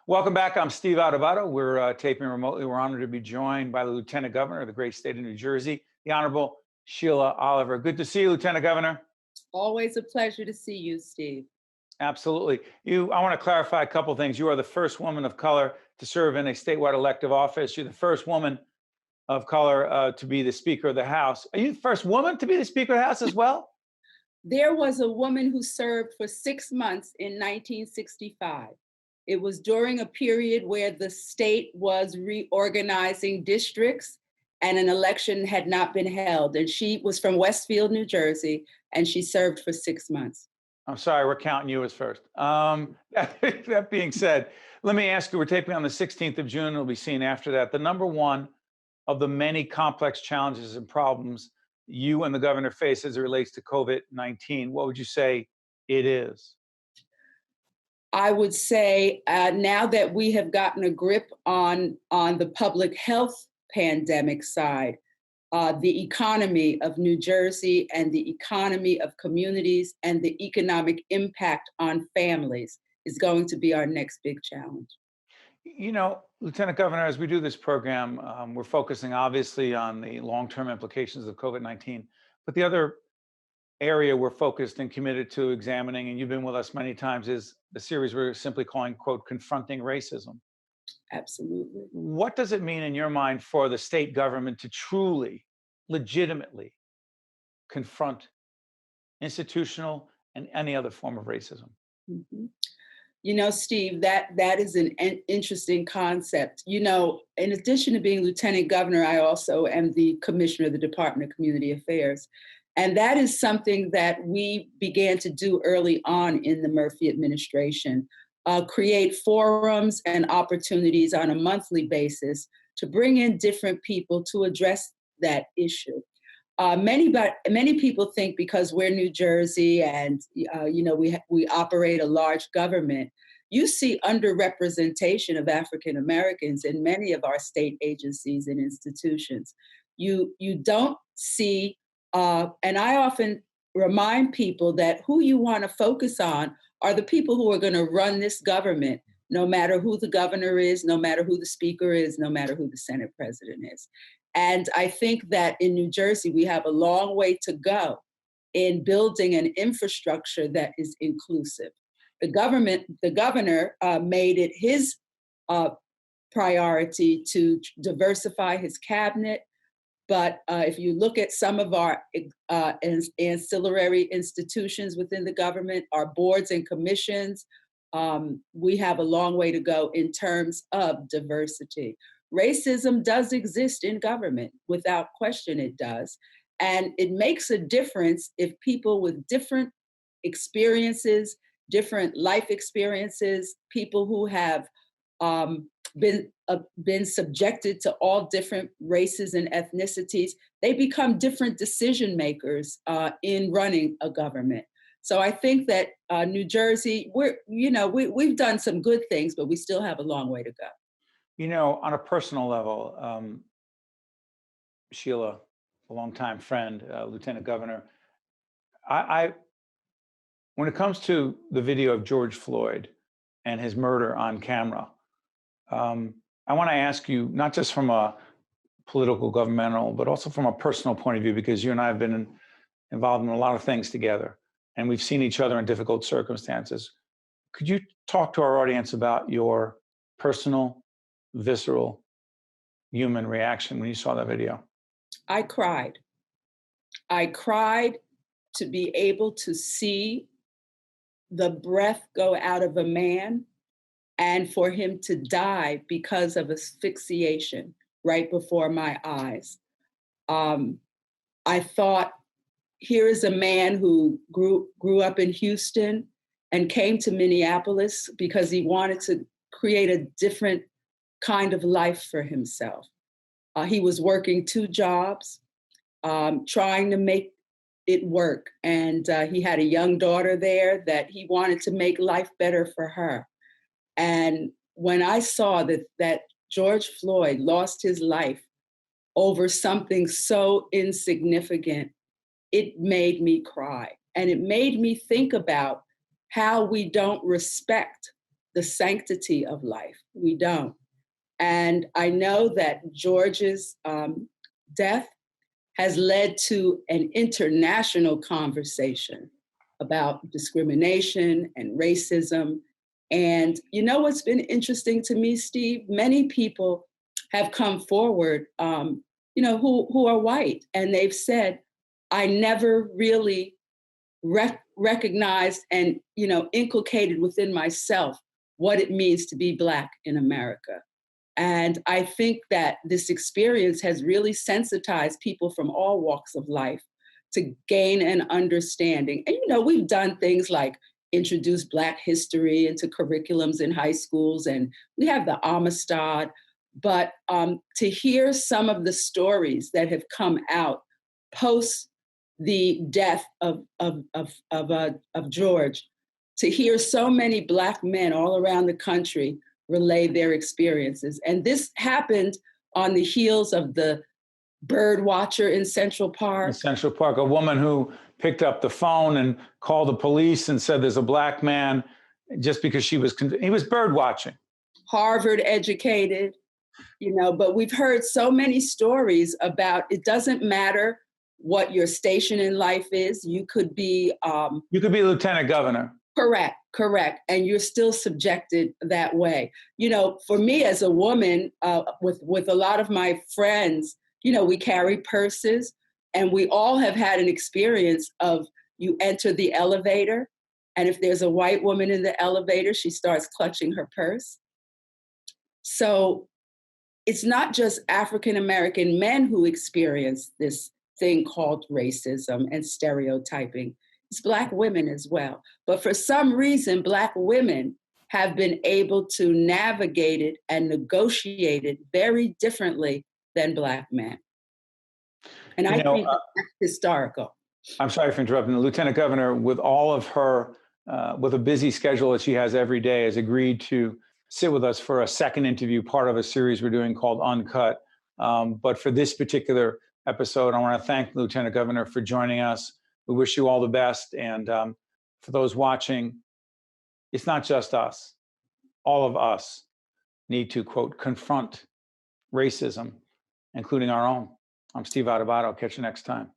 Welcome back. I'm Steve Adubato. We're taping remotely. We're honored to be joined by the Lieutenant Governor of the great state of New Jersey, the Honorable Sheila Oliver. Good to see you, Lieutenant Governor. Always a pleasure to see you, Steve. Absolutely. I want to clarify a couple things. You are the first woman of color to serve in a statewide elective office. You're the first woman of color to be the Speaker of the House. Are you the first woman to be the Speaker of the House as well? There was a woman who served for 6 months in 1965. It was during a period where the state was reorganizing districts and an election had not been held. And she was from Westfield, New Jersey, and she served for 6 months. I'm sorry, we're counting you as first. That being said, let me ask you, we're taping on the 16th of June. It'll be seen after that. The number one of the many complex challenges and problems you and the governor face as it relates to COVID-19, what would you say it is? I would say now that we have gotten a grip on the public health pandemic side, the economy of New Jersey and the economy of communities and the economic impact on families is going to be our next big challenge. Lieutenant Governor, as we do this program, we're focusing obviously on the long-term implications of COVID-19, but the other area we're focused and committed to examining, and you've been with us many times, is the series we're simply calling, quote, Confronting Racism. Absolutely. What does it mean in your mind for the state government to truly, legitimately confront institutional and any other form of racism? Mhm. Steve, that is an interesting concept. In addition to being lieutenant governor, I also am the commissioner of the Department of Community Affairs. And that is something that we began to do early on in the Murphy administration, create forums and opportunities on a monthly basis to bring in different people to address that issue. Many people think because we're New Jersey and we operate a large government, you see underrepresentation of African Americans in many of our state agencies and institutions. You don't see, and I often remind people that who you want to focus on are the people who are going to run this government, no matter who the governor is, no matter who the speaker is, no matter who the Senate president is. And I think that in New Jersey, we have a long way to go in building an infrastructure that is inclusive. The governor made it his priority to diversify his cabinet. But if you look at some of our ancillary institutions within the government, our boards and commissions, we have a long way to go in terms of diversity. Racism does exist in government, without question it does. And it makes a difference if people with different experiences, different life experiences, people who have been subjected to all different races and ethnicities, they become different decision makers in running a government. So I think that New Jersey, we've done some good things, but we still have a long way to go. On a personal level, Sheila, a longtime friend, Lieutenant Governor, I when it comes to the video of George Floyd and his murder on camera, I want to ask you, not just from a political, governmental, but also from a personal point of view, because you and I have been involved in a lot of things together, and we've seen each other in difficult circumstances. Could you talk to our audience about your personal, visceral, human reaction when you saw that video? I cried. I cried to be able to see the breath go out of a man and for him to die because of asphyxiation right before my eyes. I thought, here is a man who grew up in Houston and came to Minneapolis because he wanted to create a different kind of life for himself. He was working 2 jobs, trying to make it work. And he had a young daughter there that he wanted to make life better for her. And when I saw that George Floyd lost his life over something so insignificant, it made me cry. And it made me think about how we don't respect the sanctity of life. We don't. And I know that George's death has led to an international conversation about discrimination and racism. And you know what's been interesting to me, Steve? Many people have come forward, who are white, and they've said, I never really recognized and, inculcated within myself what it means to be Black in America. And I think that this experience has really sensitized people from all walks of life to gain an understanding. And, we've done things like introduce Black history into curriculums in high schools, and we have the Amistad. But to hear some of the stories that have come out post the death of George, to hear so many Black men all around the country relay their experiences. And this happened on the heels of the bird watcher in Central Park. In Central Park, a woman who picked up the phone and called the police and said there's a Black man, just because he was bird watching. Harvard educated, but we've heard so many stories about it doesn't matter what your station in life is. You could be lieutenant governor. Correct. And you're still subjected that way. For me as a woman, with a lot of my friends, we carry purses, and we all have had an experience of you enter the elevator, and if there's a white woman in the elevator, she starts clutching her purse. So it's not just African American men who experience this thing called racism and stereotyping. It's Black women as well. But for some reason, Black women have been able to navigate it and negotiate it very differently than Black men. And I think that's historical. I'm sorry for interrupting. The Lieutenant Governor, with all of her, with a busy schedule that she has every day, has agreed to sit with us for a second interview, part of a series we're doing called Uncut. But for this particular episode, I want to thank the Lieutenant Governor for joining us. We wish you all the best. And for those watching, it's not just us. All of us need to, quote, confront racism, including our own. I'm Steve Adubato. Catch you next time.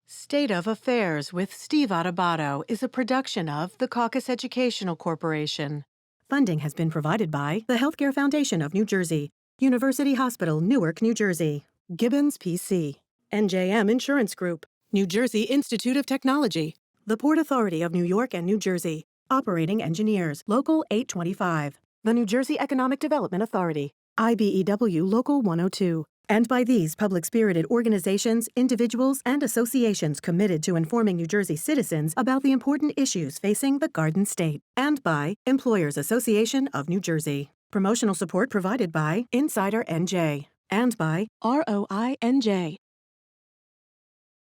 State of Affairs with Steve Adubato is a production of the Caucus Educational Corporation. Funding has been provided by the Healthcare Foundation of New Jersey, University Hospital, Newark, New Jersey, Gibbons PC, NJM Insurance Group, New Jersey Institute of Technology, the Port Authority of New York and New Jersey, Operating Engineers, Local 825, the New Jersey Economic Development Authority, IBEW Local 102, and by these public-spirited organizations, individuals, and associations committed to informing New Jersey citizens about the important issues facing the Garden State, and by Employers Association of New Jersey. Promotional support provided by Insider NJ, and by ROI NJ.